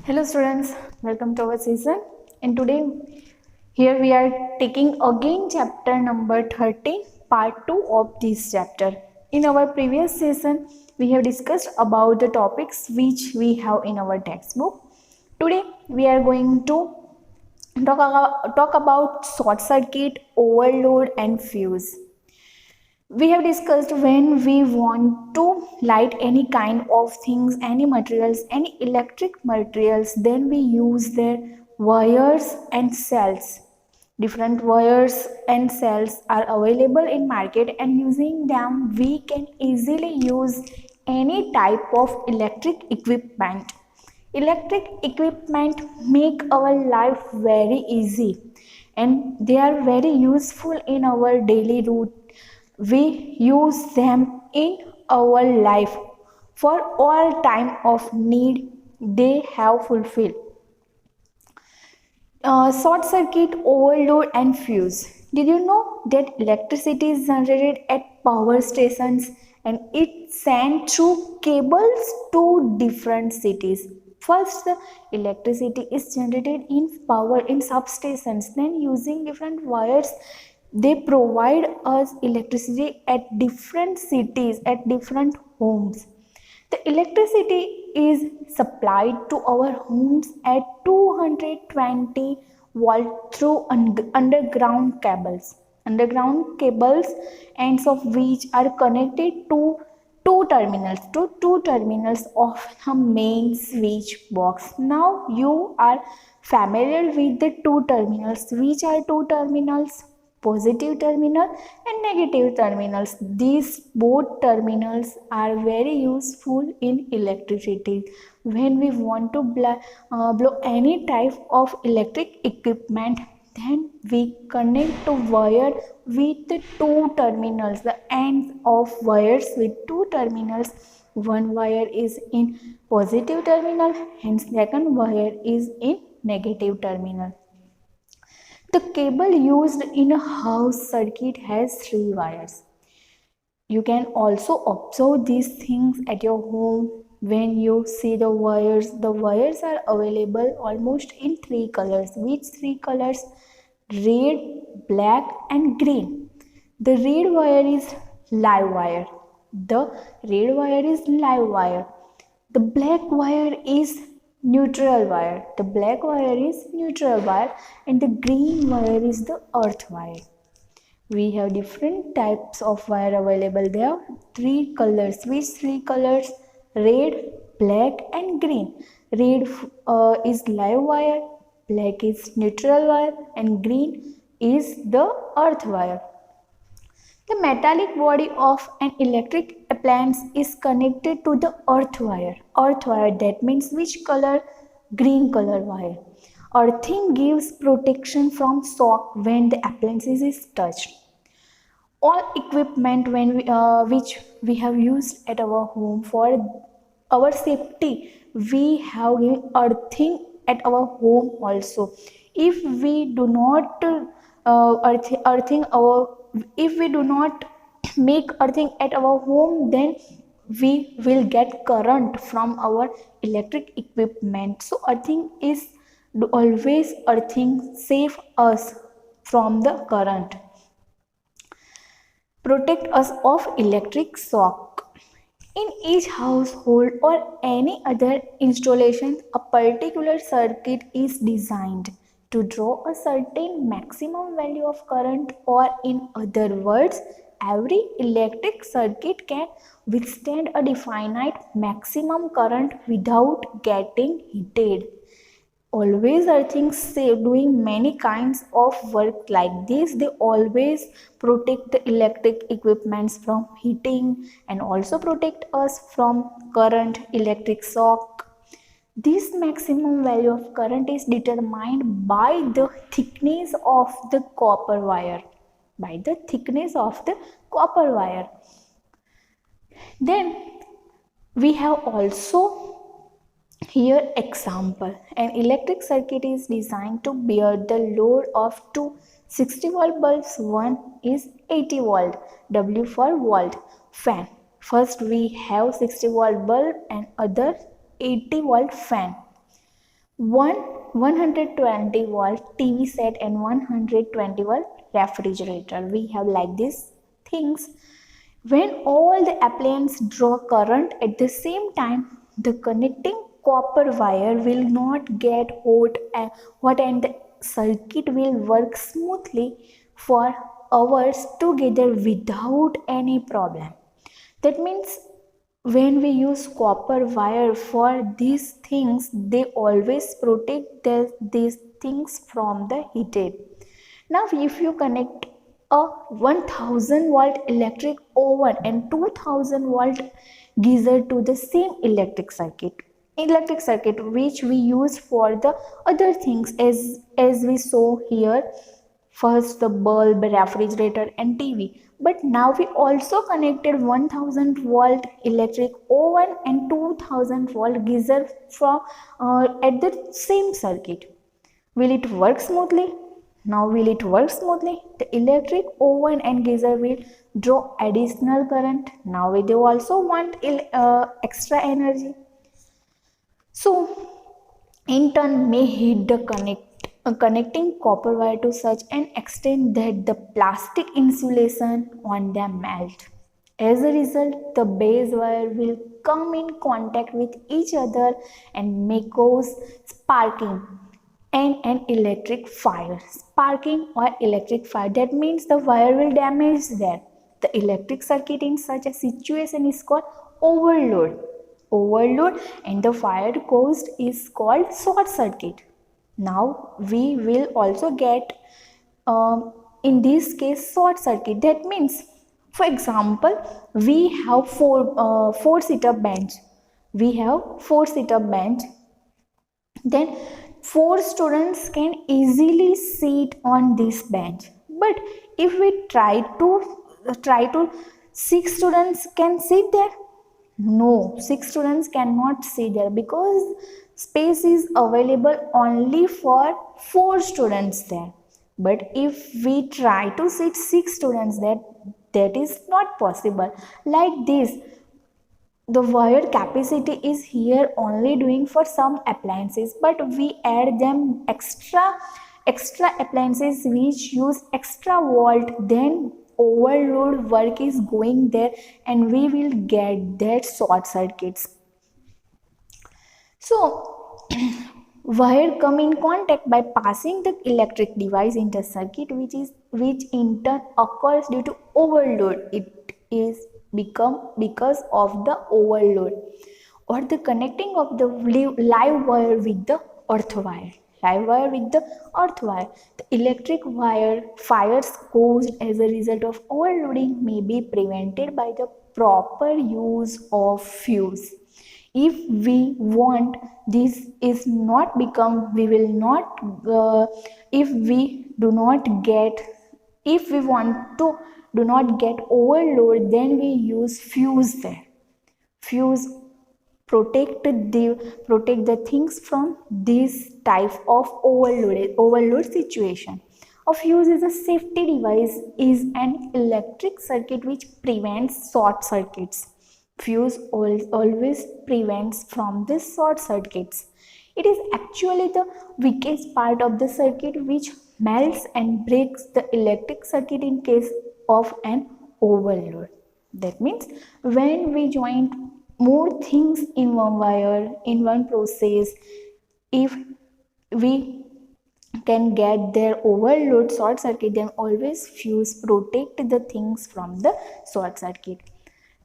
Hello students, welcome to our season. And today here we are taking again chapter number 30, part 2 of this chapter. In our previous season, we have discussed about the topics which we have in our textbook. Today we are going to talk about short circuit, overload and fuse. We have discussed when we want to light any kind of things, any materials, any electric materials, then we use their wires and cells. Different wires and cells are available in market, and using them we can easily use any type of electric equipment. Electric equipment make our life very easy, and they are very useful in our daily routine. We use them in our life for all time of need they have fulfilled. Short circuit, overload and fuse. Did you know that electricity is generated at power stations and it's sent through cables to different cities? First, the electricity is generated in power in substations. Then, using different wires, they provide us electricity at different cities, at different homes. The electricity is supplied to our homes at 220 volt through underground cables. Underground cables, ends of which are connected to two terminals of the main switch box. Now you are familiar with the two terminals. Which are two terminals? Positive terminal and negative terminals. These both terminals are very useful in electricity. When we want to blow any type of electric equipment, then we connect to wire with the two terminals, the ends of wires with two terminals. One wire is in positive terminal and second wire is in negative terminal. The cable used in a house circuit has 3 wires. You can also observe these things at your home when you see the wires. The wires are available almost in 3 colors. Which 3 colors? Red, black and green. The red wire is live wire. The red wire is live wire. The black wire is neutral wire. The black wire is neutral wire and the green wire is the earth wire. We have different types of wire available. There are 3 colors. Which 3 colors? Red, black and green. Red is live wire, black is neutral wire and green is the earth wire. The metallic body of an electric appliance is connected to the earth wire. Earth wire, that means which color? Green color wire. Earthing gives protection from shock when the appliance is touched. All equipment which we have used at our home for our safety, we have given earthing at our home also. If we do not if we do not make earthing at our home, then we will get current from our electric equipment. So earthing is always save us from the current, protect us of electric shock. In each household or any other installation, a particular circuit is designed to draw a certain maximum value of current, or in other words, every electric circuit can withstand a definite maximum current without getting heated. Always earthing doing many kinds of work like this. They always protect the electric equipments from heating and also protect us from current, electric shock. This maximum value of current is determined by the thickness of the copper wire. By the thickness of the copper wire. Then we have also here example. An electric circuit is designed to bear the load of two 60 volt bulbs. One is 80 volt, W for volt, fan. First we have 60 volt bulb and other 80 volt fan. one 120 volt TV set and 120 volt refrigerator. We have like these things. When all the appliances draw current at the same time, the connecting copper wire will not get hot and the circuit will work smoothly for hours together without any problem. That means when we use copper wire for these things, they always protect these things from the heated. Now if you connect a 1000 volt electric oven and 2000 volt geyser to the same electric circuit which we use for the other things, as we saw here, first the bulb, refrigerator and TV, but now we also connected 1000 volt electric oven and 2000 volt geyser from at the same circuit. Will it work smoothly? Now will it work smoothly? The electric oven and geyser will draw additional current. Now they also want extra energy. So in turn may heat the connecting copper wire to such an extent that the plastic insulation on them melt. As a result, the base wire will come in contact with each other and may cause sparking and an electric fire. Sparking or electric fire, that means the wire will damage there. The electric circuit in such a situation is called overload, and the fire caused is called short circuit. Now we will also get in this case short circuit. That means, for example, we have four sit-up bench. Then four students can easily sit on this bench. But if we try to six students can sit there. No, six students cannot sit there because space is available only for four students there. But if we try to sit six students there, that is not possible. Like this, the wire capacity is here only doing for some appliances, but we add them extra appliances which use extra volt, then overload work is going there and we will get that short circuits. So wire come in contact by passing the electric device in the circuit, which in turn occurs due to overload. It is become because of the overload or the connecting of the live wire with the earth wire. The electric wire fires caused as a result of overloading may be prevented by the proper use of fuse. If we want this is not become, we will not if we want to do not get overload, then we use fuse there. Fuse protect the things from this type of overload situation. A fuse is a safety device, is an electric circuit which prevents short circuits. Fuse always prevents from these short circuits. It is actually the weakest part of the circuit which melts and breaks the electric circuit in case of an overload. That means when we join more things in one wire, in one process, if we can get their overload short circuit, then always fuse protect the things from the short circuit.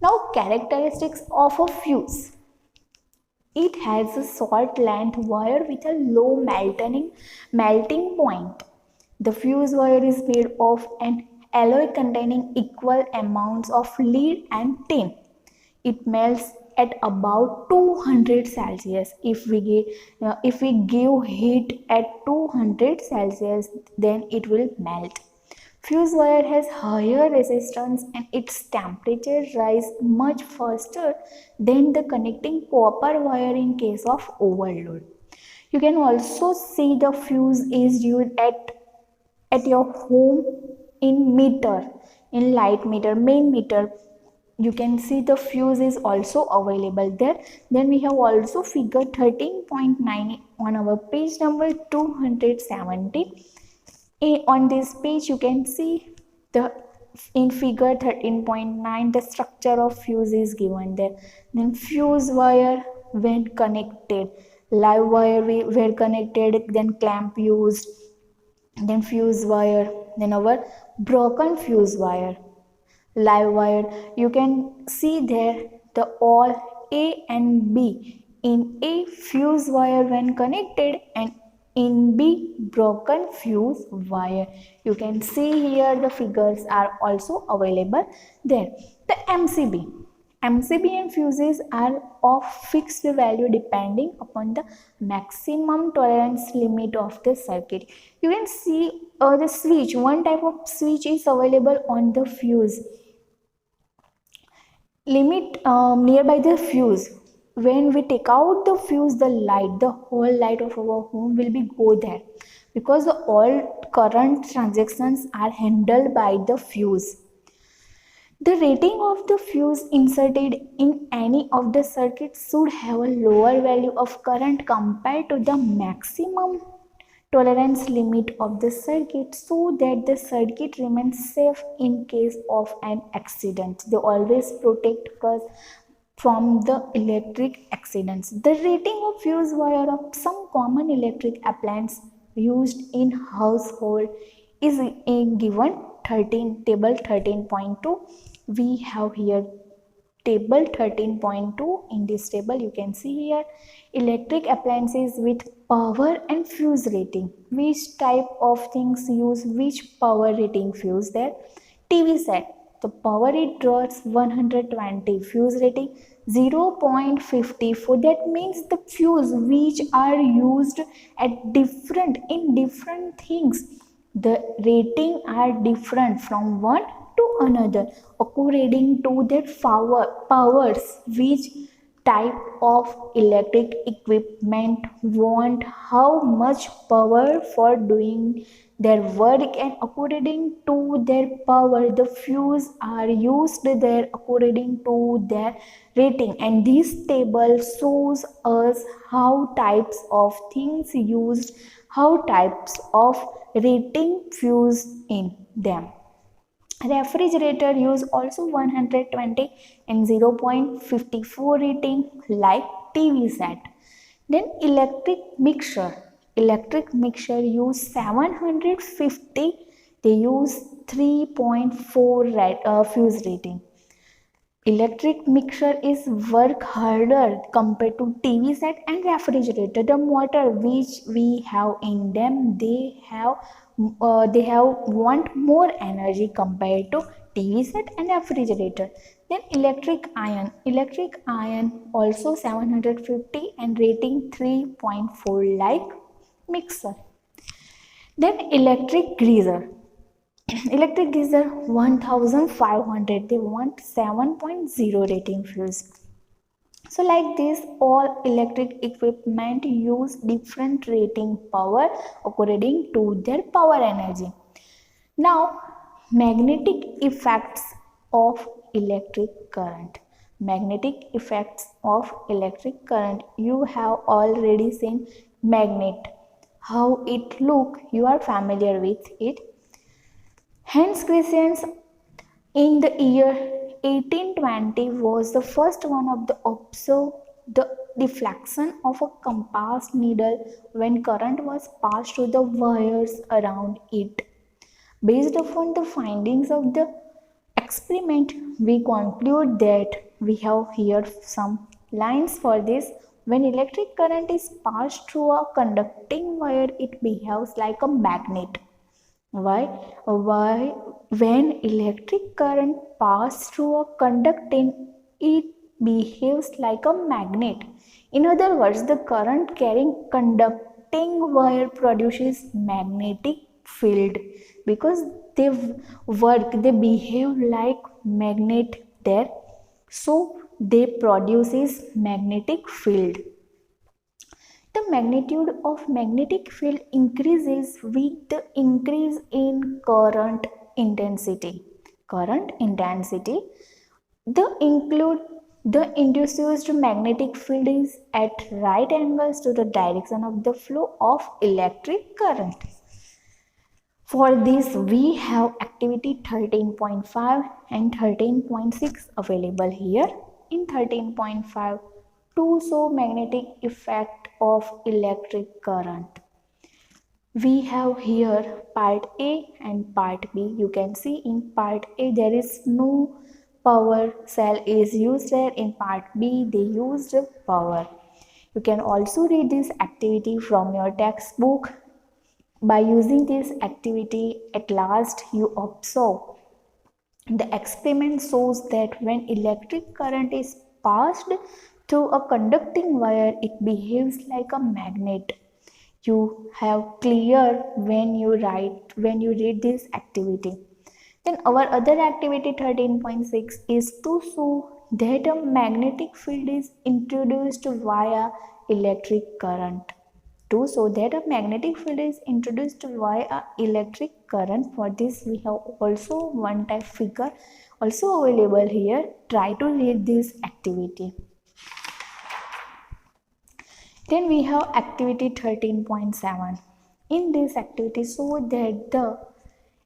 Now characteristics of a fuse. It has a short length wire with a low melting point. The fuse wire is made of an alloy containing equal amounts of lead and tin. It melts at about 200 Celsius. If we give heat at 200 Celsius, then it will melt. Fuse wire has higher resistance and its temperature rise much faster than the connecting copper wire in case of overload. You can also see the fuse is used at your home in light meter, main meter. you can see the fuse is also available there. Then we have also figure 13.9 on our page number 270. On this page you can see the in figure 13.9 the structure of fuse is given there. Then fuse wire when connected, live wire were connected, then clamp used, then fuse wire, then our broken fuse wire, live wire. You can see there the all A and B. In A, fuse wire when connected, and in B, broken fuse wire. You can see here the figures are also available there. The MCB. MCB and fuses are of fixed value depending upon the maximum tolerance limit of the circuit. You can see the switch. One type of switch is available on the fuse limit nearby the fuse. When we take out the fuse, the whole light of our home will be go there, because all current transactions are handled by the fuse. The rating of the fuse inserted in any of the circuits should have a lower value of current compared to the maximum tolerance limit of the circuit, so that the circuit remains safe in case of an accident. They always protect us from the electric accidents. The rating of fuse wire of some common electric appliance used in household is a given table 13.2. We have here table 13.2. In this table you can see here electric appliances with power and fuse rating. Which type of things use which power rating fuse there? TV set, the power it draws 120, fuse rating 0.54. That means the fuse which are used at in different things, the rating are different from one to another according to their powers. Which type of electric equipment want how much power for doing their work, and according to their power the fuse are used there according to their rating. And this table shows us how types of things used, how types of rating fuse in them. Refrigerator use also 120 and 0.54 rating like TV set. Then electric mixer use 750, they use 3.4 fuse rating. Electric mixer is work harder compared to TV set and refrigerator. The motor which we have in them, they have want more energy compared to TV set and refrigerator. Then electric iron also 750 and rating 3.4 like mixer. Then electric greaser 1500, they want 7.0 rating fuse. So like this, all electric equipment use different rating power according to their power energy. Now, magnetic effects of electric current. Magnetic effects of electric current. You have already seen magnet. How it look, you are familiar with it. Hans Christian in the year 1820 was the first one of the observe the deflection of a compass needle when current was passed through the wires around it. Based upon the findings of the experiment, we conclude that we have here some lines for this. When electric current is passed through a conducting wire, it behaves like a magnet. Why? When electric current passes through a conducting, it behaves like a magnet. In other words, the current carrying conducting wire produces magnetic field because they behave like magnet there. So they produces magnetic field. The magnitude of magnetic field increases with the increase in current intensity. The induced magnetic field is at right angles to the direction of the flow of electric current. For this, we have activity 13.5 and 13.6 available here. In 13.5, to show magnetic effect of electric current. We have here part A and part B. You can see in part A there is no power cell is used there. In part B they used power. You can also read this activity from your textbook. By using this activity, at last you observe the experiment shows that when electric current is passed through a conducting wire, it behaves like a magnet. You have clear when you read this activity. Then our other activity 13.6 is to show that a magnetic field is introduced via electric current. To show that a magnetic field is introduced via electric current, for this we have also one type figure also available here. Try to read this activity. Then we have activity 13.7. In this activity, show that the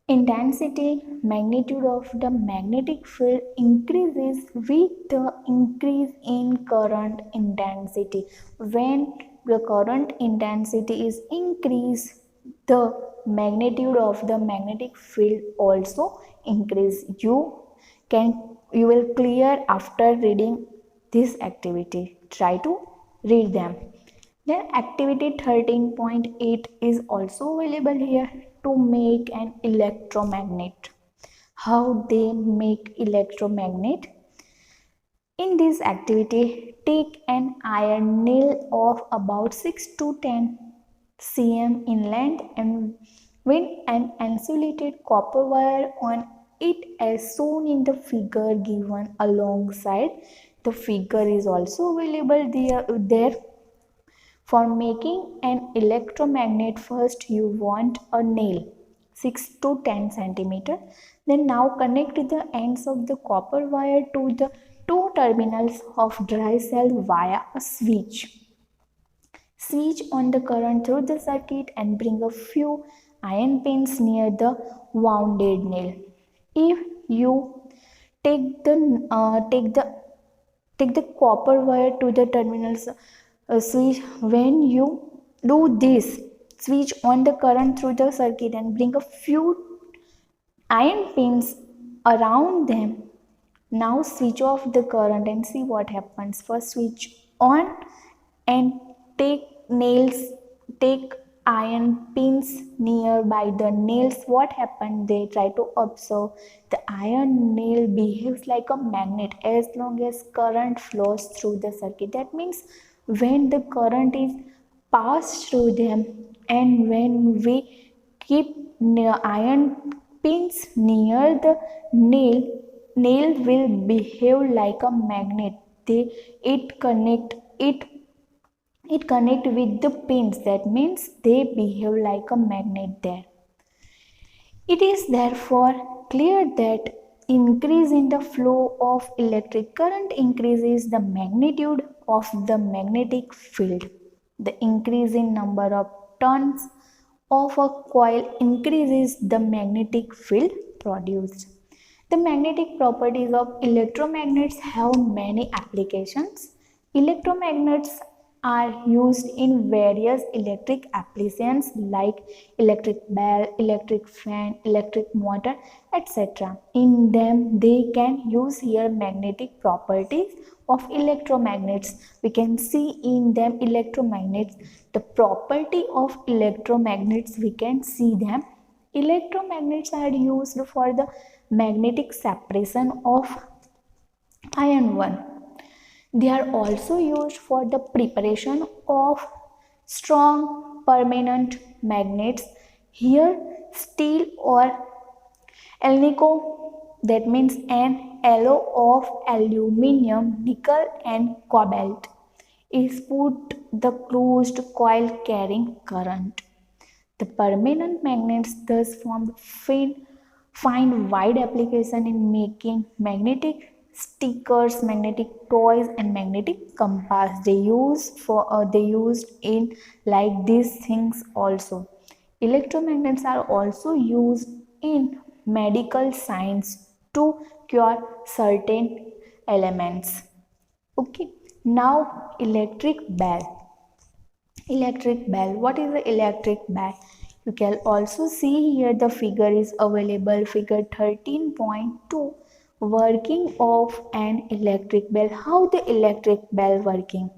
intensity magnitude of the magnetic field increases with the increase in current intensity. When the current intensity is increased, the magnitude of the magnetic field also increase. You will clear after reading this activity. Try to read them. Then activity 13.8 is also available here, to make an electromagnet. How they make electromagnet? In this activity, take an iron nail of about 6 to 10 cm in length and wind an insulated copper wire on it as shown in the figure given alongside. The figure is also available there. For making an electromagnet, first you want a nail 6 to 10 centimeter. Then now connect the ends of the copper wire to the two terminals of dry cell via a switch. Switch on the current through the circuit and bring a few iron pins near the wounded nail. If you take the copper wire to the terminals switch, when you do this, switch on the current through the circuit and bring a few iron pins around them. Now switch off the current and see what happens. First switch on and take take iron pins nearby the nails. What happened? They try to observe the iron nail behaves like a magnet as long as current flows through the circuit. That means when the current is passed through them and when we keep iron pins near the nail will behave like a magnet. It connect with the pins. That means they behave like a magnet there. It is therefore clear that increase in the flow of electric current increases the magnitude of the magnetic field. The increase in number of turns of a coil increases the magnetic field produced. The magnetic properties of electromagnets have many applications. Electromagnets are used in various electric appliances like electric bell, electric fan, electric motor, etc. In them, they can use here magnetic properties of electromagnets. We can see in them electromagnets, the property of electromagnets, we can see them. Electromagnets are used for the magnetic separation of iron one. They are also used for the preparation of strong permanent magnets. Here steel or alnico, that means an alloy of aluminium, nickel and cobalt, is put the closed coil carrying current. The permanent magnets thus find wide application in making magnetic stickers, magnetic toys, and magnetic compass. They used in like these things also. Electromagnets are also used in medical science to cure certain elements. Okay, now electric bell. Electric bell. What is the electric bell? You can also see here the figure is available, figure 13.2, working of an electric bell. How the electric bell working?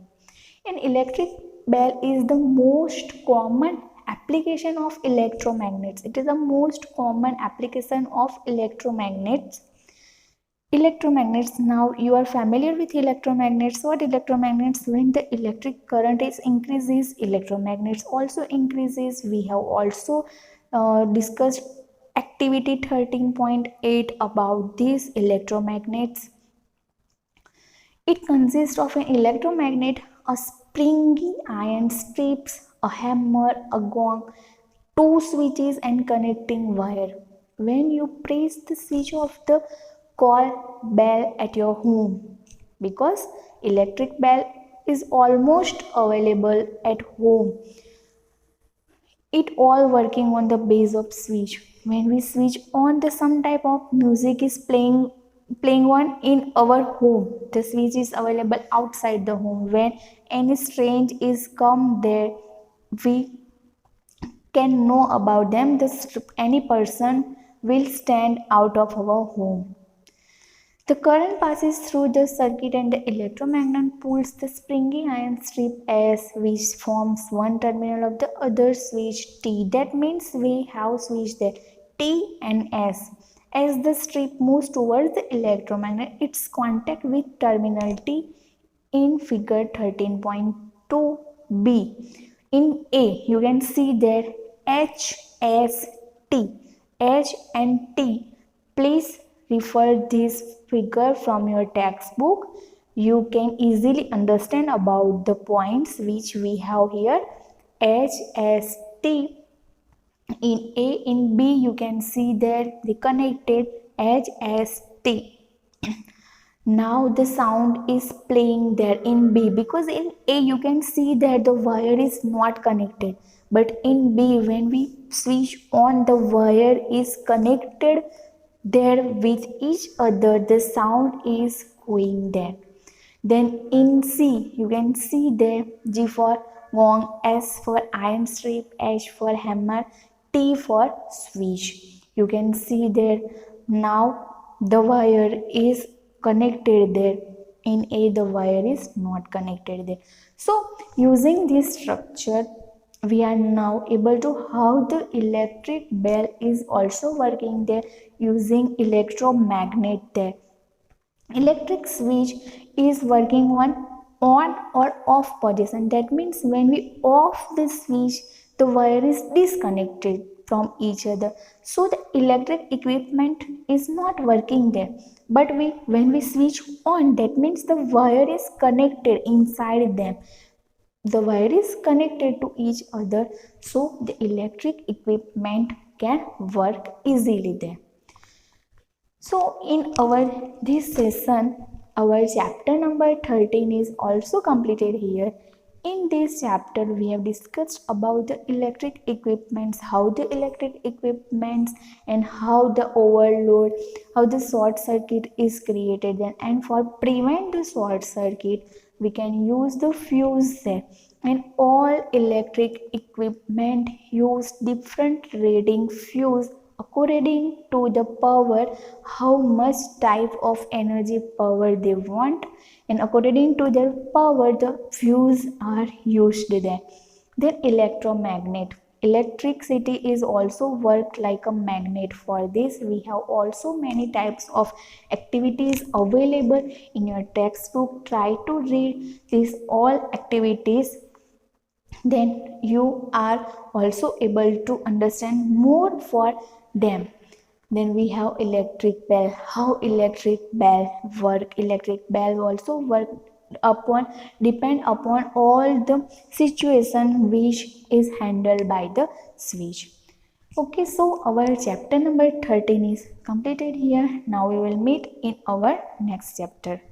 An electric bell is the most common application of electromagnets. It is the most common application of electromagnets. Electromagnets. Now you are familiar with electromagnets. What electromagnets? When the electric current is increases, electromagnets also increases. We have also discussed activity 13.8 about these electromagnets. It consists of an electromagnet, a springy iron strips, a hammer, a gong, two switches, and connecting wire. When you press the switch of the call bell at your home, because electric bell is almost available at home, it all working on the base of switch. When we switch on, the some type of music is playing one in our home, the switch is available outside the home. When any strange is come there, we can know about them. Any person will stand out of our home. The current passes through the circuit and the electromagnet pulls the springy iron strip S, which forms one terminal of the other switch T. That means we have switch there T and S. As the strip moves towards the electromagnet, its contact with terminal T in figure 13.2b. In A, you can see there H, S, T. H and T. Please refer this figure from your textbook. You can easily understand about the points which we have here. H, S, T. In A, in B, you can see there the connected H, S, T. Now the sound is playing there in B, because in A you can see that the wire is not connected, but in B when we switch on, the wire is connected there with each other, the sound is going there. Then in C you can see there G for gong, S for iron strip, H for hammer, T for switch. You can see there now the wire is connected there. In A the wire is not connected there. So using this structure, we are now able to how the electric bell is also working there using electromagnet there. Electric switch is working on or off position. That means when we off the switch, the wire is disconnected from each other, so the electric equipment is not working there. But when we switch on, that means the wire is connected inside them, the wire is connected to each other, so the electric equipment can work easily there. So in our this session, our chapter number 13 is also completed here. In this chapter, we have discussed about the electric equipments, how the electric equipments and how the overload, how the short circuit is created then, and for prevent the short circuit, we can use the fuse there. And all electric equipment use different rating fuse according to the power, how much type of energy power they want, and according to their power the fuse are used there. Then electricity is also work like a magnet. For this we have also many types of activities available in your textbook. Try to read these all activities, then you are also able to understand more for them. Then we have electric bell. How electric bell work? Electric bell also work depend upon all the situation which is handled by the switch. Okay, so our chapter number 13 is completed here. Now we will meet in our next chapter.